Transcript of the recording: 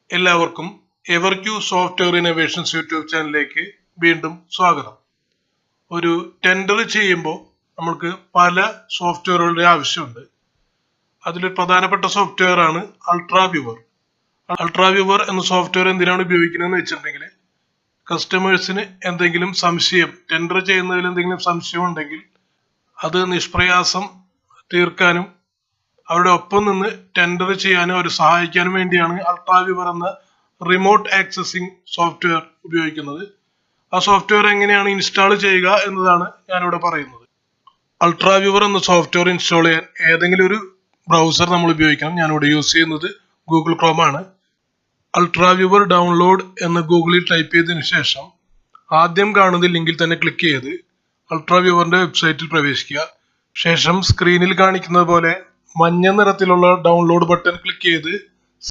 എല്ലാവർക്കും എവർക്യൂ software innovations YouTube ചാനലിലേക്ക് വീണ്ടും സ്വാഗതം. ഒരു ടെൻഡർ ചെയ്യുമ്പോൾ നമുക്ക് പല സോഫ്റ്റ്വെയറുകളുടെ ആവശ്യമുണ്ട്. അതിൽ പ്രധാനപ്പെട്ട സോഫ്റ്റ്വെയർ ആണ് അൾട്രാവ്യൂവർ. അൾട്രാവ്യൂവർ എന്ന സോഫ്റ്റ്വെയർ എന്തിനാണ് ഉപയോഗിക്കുന്നതെന്ന് വെച്ചിട്ടുണ്ടെങ്കിൽ, കസ്റ്റമേഴ്സിന് എന്തെങ്കിലും സംശയം, ടെൻഡർ ചെയ്യുന്നതിൽ എന്തെങ്കിലും സംശയം ഉണ്ടെങ്കിൽ അത് നിഷ്പ്രയാസം തീർക്കാനും അവരുടെ ഒപ്പം നിന്ന് ടെൻഡർ ചെയ്യാനും അവർ സഹായിക്കാനും വേണ്ടിയാണ് അൾട്രാവ്യൂവർ എന്ന റിമോട്ട് ആക്സസിങ് സോഫ്റ്റ്വെയർ ഉപയോഗിക്കുന്നത്. ആ സോഫ്റ്റ്വെയർ എങ്ങനെയാണ് ഇൻസ്റ്റാൾ ചെയ്യുക എന്നതാണ് ഞാനിവിടെ പറയുന്നത്. അൾട്രാവ്യൂവർ എന്ന സോഫ്റ്റ്വെയർ ഇൻസ്റ്റാൾ ചെയ്യാൻ ഏതെങ്കിലും ഒരു ബ്രൗസർ നമ്മൾ ഉപയോഗിക്കണം. ഞാനിവിടെ യൂസ് ചെയ്യുന്നത് ഗൂഗിൾ ക്രോം ആണ്. അൾട്രാവ്യൂവർ ഡൗൺലോഡ് എന്ന് ഗൂഗിളിൽ ടൈപ്പ് ചെയ്തതിനു ശേഷം ആദ്യം കാണുന്ന ലിങ്കിൽ തന്നെ ക്ലിക്ക് ചെയ്ത് അൾട്രാവ്യൂവറിന്റെ വെബ്സൈറ്റിൽ പ്രവേശിക്കുക. ശേഷം സ്ക്രീനിൽ കാണിക്കുന്നത് പോലെ മഞ്ഞ നിറത്തിലുള്ള ഡൗൺലോഡ് ബട്ടൺ ക്ലിക്ക് ചെയ്ത്